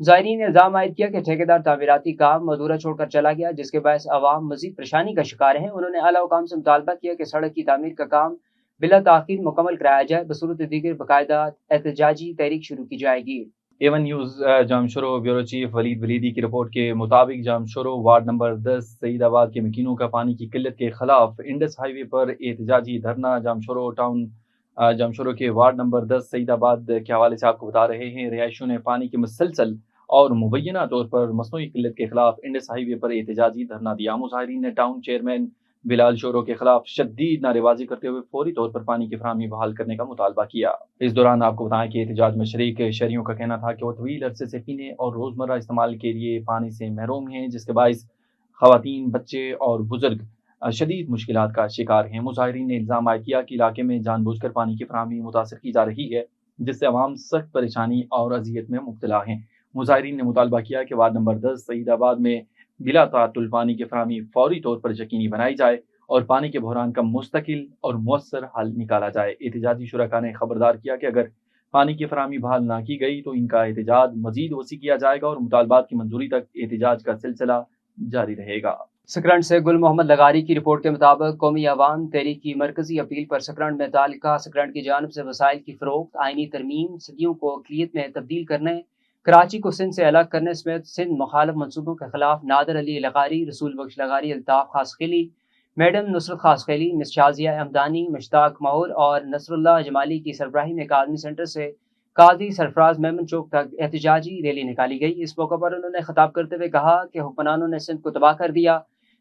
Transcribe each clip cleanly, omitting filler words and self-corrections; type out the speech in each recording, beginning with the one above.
زائرین نے الزام عائد کیا کہ ٹھیکیدار تعمیراتی کام ادھورا چھوڑ کر چلا گیا، جس کے باعث عوام مزید پریشانی کا شکار ہیں۔ انہوں نے اعلیٰ حکام سے مطالبہ کیا کہ سڑک کی تعمیر کا کام بلا تاخیر مکمل کرایا جائے، بصورت دیگر باقاعدہ احتجاجی تحریک شروع کی جائے گی۔ ایون news Jamshoro bureau chief Walid Walidi کی رپورٹ کے مطابق جامشورو وارڈ نمبر 10 سعید آباد کے مکینوں کا پانی کی قلت کے خلاف انڈس ہائی وے پر احتجاجی دھرنا جامشورو کے وارڈ نمبر 10 سعید آباد کے حوالے سے آپ کو بتا رہے ہیں۔ رہائشیوں نے پانی کی مسلسل اور مبینہ طور پر مصنوعی قلت کے خلاف انڈس ہائی وے پر احتجاجی دھرنا دیا۔ مظاہرین نے ٹاؤن چیئرمین بلال شورو کے خلاف شدید نعرے بازی کرتے ہوئے فوری طور پر پانی کی فراہمی بحال کرنے کا مطالبہ کیا۔ اس دوران آپ کو بتائیں کہ احتجاج میں شریک شہریوں کا کہنا تھا کہ وہ طویل عرصے سے پینے اور روزمرہ استعمال کے لیے پانی سے محروم ہیں، جس کے باعث خواتین، بچے اور بزرگ شدید مشکلات کا شکار ہیں۔ مظاہرین نے الزام عائد کیا کہ علاقے میں جان بوجھ کر پانی کی فراہمی متاثر کی جا رہی ہے، جس سے عوام سخت پریشانی اور اذیت میں مبتلا ہیں۔ مظاہرین نے مطالبہ کیا کہ وارڈ نمبر 10 سعید آباد میں بلا تعطل پانی کی فراہمی فوری طور پر یقینی بنائی جائے اور پانی کے بحران کا مستقل اور مؤثر حل نکالا جائے۔ احتجاجی شرکاء نے خبردار کیا کہ اگر پانی کی فراہمی بحال نہ کی گئی تو ان کا احتجاج مزید وسیع کیا جائے گا اور مطالبات کی منظوری تک احتجاج کا سلسلہ جاری رہے گا۔ سکرنڈ سے گل محمد لغاری کی رپورٹ کے مطابق قومی عوام تحریک کی مرکزی اپیل پر سکرنڈ میں تعلقہ سکرنڈ کی جانب سے وسائل کی فروخت، آئینی ترمیم، صدیوں کو اقلیت میں تبدیل کرنے، کراچی کو سندھ سے الگ کرنے سمیت سندھ مخالف منصوبوں کے خلاف نادر علی لغاری، رسول بخش لغاری، الطاف خاصخیلی، میڈم نصرت خاصخیلی، مس شازیہ احمدانی، مشتاق ماحول اور نصر اللہ جمالی کی سربراہی میں اکادمی سینٹر سے قاضی سرفراز میمن چوک تک احتجاجی ریلی نکالی گئی۔ اس موقع پر انہوں نے خطاب کرتے ہوئے کہا کہ حکمرانوں نے سندھ کو تباہ کر دیا،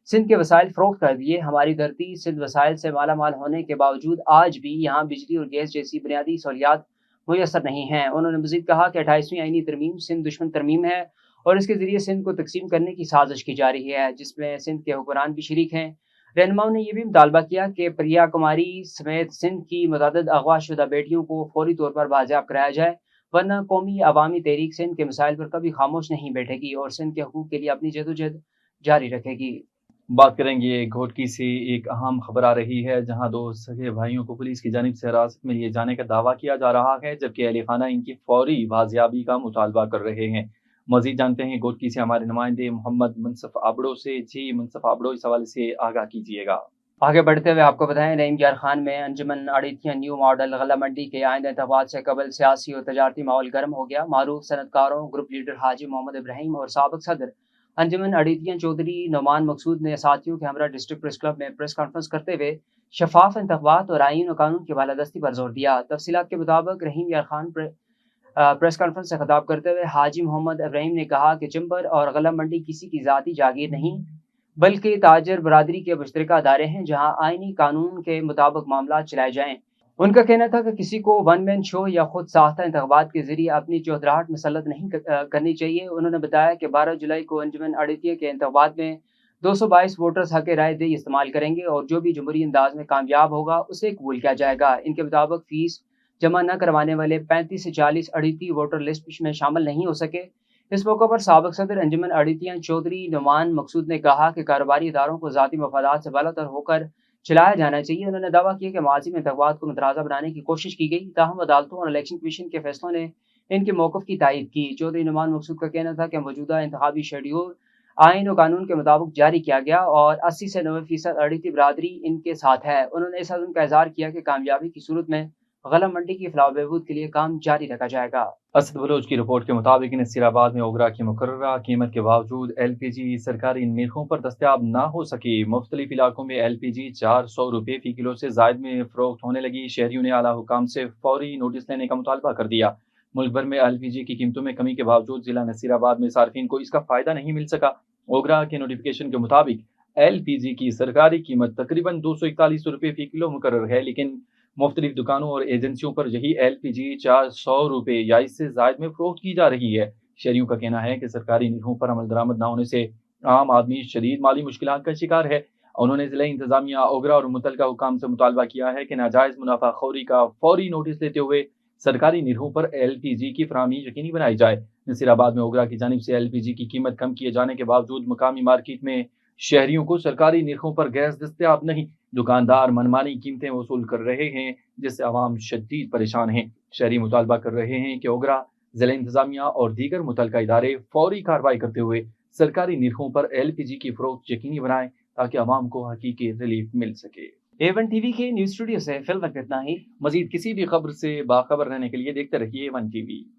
سندھ کے وسائل فروخت کر دیے۔ ہماری دھرتی سندھ وسائل سے مالا مال ہونے کے باوجود آج بھی یہاں بجلی اور گیس جیسی بنیادی سہولیات میسر نہیں ہیں۔ انہوں نے مزید کہا کہ 28ویں آئینی ترمیم سندھ دشمن ترمیم ہے اور اس کے ذریعے سندھ کو تقسیم کرنے کی سازش کی جا رہی ہے، جس میں سندھ کے حکمران بھی شریک ہیں۔ رہنماؤں نے یہ بھی مطالبہ کیا کہ پریا کماری سمیت سندھ کی متعدد اغوا شدہ بیٹیوں کو فوری طور پر بازیاب کرایا جائے، ورنہ قومی عوامی تحریک سندھ کے مسائل پر کبھی خاموش نہیں بیٹھے گی اور سندھ کے حقوق کے لیے اپنی جدوجہد جاری رکھے گی۔ بات کریں گے گھوٹکی سے ایک اہم خبر آ رہی ہے، جہاں دو سگے بھائیوں کو پولیس کی جانب سے حراست میں لیے جانے کا دعویٰ کیا جا رہا ہے، جبکہ اہل خانہ ان کی فوری بازیابی کا مطالبہ کر رہے ہیں۔ مزید جانتے ہیں گھوٹکی سے ہمارے نمائندے محمد منصف آبڑو سے۔ جی منصف آبڑو، اس حوالے سے آگاہ کیجیے گا۔ آگے بڑھتے ہوئے آپ کو بتائیں، نعیم یار خان میں انجمن اڑیتھیا نیو ماڈل غلہ منڈی کے آئندہ انتخابات سے قبل سیاسی اور تجارتی ماحول گرم ہو گیا۔ معروف صنعت کاروں، گروپ لیڈر حاجی محمد ابراہیم اور سابق صدر انجمن اڑیتھیا چودھری نعمان مقصود نے ساتھیوں کے ہمراہ ڈسٹرکٹ پریس کلب میں پریس کانفرنس کرتے ہوئے شفاف انتخابات اور آئین و قانون کی بالادستی پر زور دیا۔ تفصیلات کے مطابق رحیم یار خان پریس کانفرنس سے خطاب کرتے ہوئے حاجی محمد ابراہیم نے کہا کہ چمبر اور غلہ منڈی کسی کی ذاتی جاگیر نہیں بلکہ تاجر برادری کے مشترکہ ادارے ہیں، جہاں آئینی قانون کے مطابق معاملات چلائے جائیں۔ ان کا کہنا تھا کہ کسی کو ون مین شو یا خود ساختہ انتخابات کے ذریعے اپنی چوتراہٹ مسلط نہیں کرنی چاہیے۔ انہوں نے بتایا کہ 12 جولائی کو انجمن اڑیتھیا کے انتخابات میں 222 ووٹرز حق رائے دہی استعمال کریں گے اور جو بھی جمہوری انداز میں کامیاب ہوگا اسے قبول کیا جائے گا۔ ان کے مطابق فیس جمع نہ کروانے والے 35 سے 40 اڑیتھی ووٹر لسٹ میں شامل نہیں ہو سکے۔ اس موقع پر سابق صدر انجمن اڑیتھیا چودھری نعمان مقصود نے کہا کہ کاروباری اداروں کو ذاتی مفادات سے بالاتر ہو کر چلایا جانا چاہیے۔ انہوں نے دعویٰ کیا کہ ماضی میں انتخابات کو متنازع بنانے کی کوشش کی گئی، تاہم عدالتوں اور الیکشن کمیشن کے فیصلوں نے ان کے موقف کی تائید کی۔ چودھری نعمان مقصود کا کہنا تھا کہ موجودہ انتخابی شیڈیول آئین و قانون کے مطابق جاری کیا گیا اور 80 سے 90% اڑیتھی برادری ان کے ساتھ ہے۔ انہوں نے اس عزم کا اظہار کیا کہ کامیابی کی صورت میں غلہ منڈی کی فلاح و بہبود کے لیے کام جاری رکھا جائے گا۔ اسد بلوچ کی رپورٹ کے مطابق نصیر آباد میں اوگرا کی مقررہ قیمت کے باوجود ایل پی جی سرکاری نرخوں پر دستیاب نہ ہو سکی۔ مختلف علاقوں میں ایل پی جی 400 روپے فی کلو سے زائد میں فروخت ہونے لگی۔ شہریوں نے اعلیٰ حکام سے فوری نوٹس لینے کا مطالبہ کر دیا۔ ملک بھر میں ایل پی جی کی قیمتوں میں کمی کے باوجود ضلع نصیر آباد میں صارفین کو اس کا فائدہ نہیں مل سکا۔ اوگرا کے نوٹیفیکیشن کے مطابق ایل پی جی کی سرکاری قیمت تقریباً 241 روپے فی کلو مقرر ہے، لیکن مختلف دکانوں اور ایجنسیوں پر یہی ایل پی جی 400 روپے یا اس سے زائد میں فروخت کی جا رہی ہے۔ شہریوں کا کہنا ہے کہ سرکاری نرخوں پر عمل درآمد نہ ہونے سے عام آدمی شدید مالی مشکلات کا شکار ہے۔ انہوں نے ضلع انتظامیہ اوگرا اور متعلقہ حکام سے مطالبہ کیا ہے کہ ناجائز منافع خوری کا فوری نوٹس لیتے ہوئے سرکاری نرخوں پر ایل پی جی کی فراہمی یقینی بنائی جائے۔ نصیر آباد میں اوگرا کی جانب سے ایل پی جی کی قیمت کم کیے جانے کے باوجود مقامی مارکیٹ میں شہریوں کو سرکاری نرخوں پر گیس دستیاب نہیں۔ دکاندار منمانی قیمتیں وصول کر رہے ہیں، جس سے عوام شدید پریشان ہیں۔ شہری مطالبہ کر رہے ہیں کہ اوگرا ضلع انتظامیہ اور دیگر متعلقہ ادارے فوری کارروائی کرتے ہوئے سرکاری نرخوں پر LPG کی فروخت یقینی بنائیں تاکہ عوام کو حقیقی ریلیف مل سکے۔ A1 TV کے نیوز اسٹوڈیو سے فی الوقت اتنا ہی۔ مزید کسی بھی خبر سے باخبر رہنے کے لیے دیکھتے رہیے A1 TV۔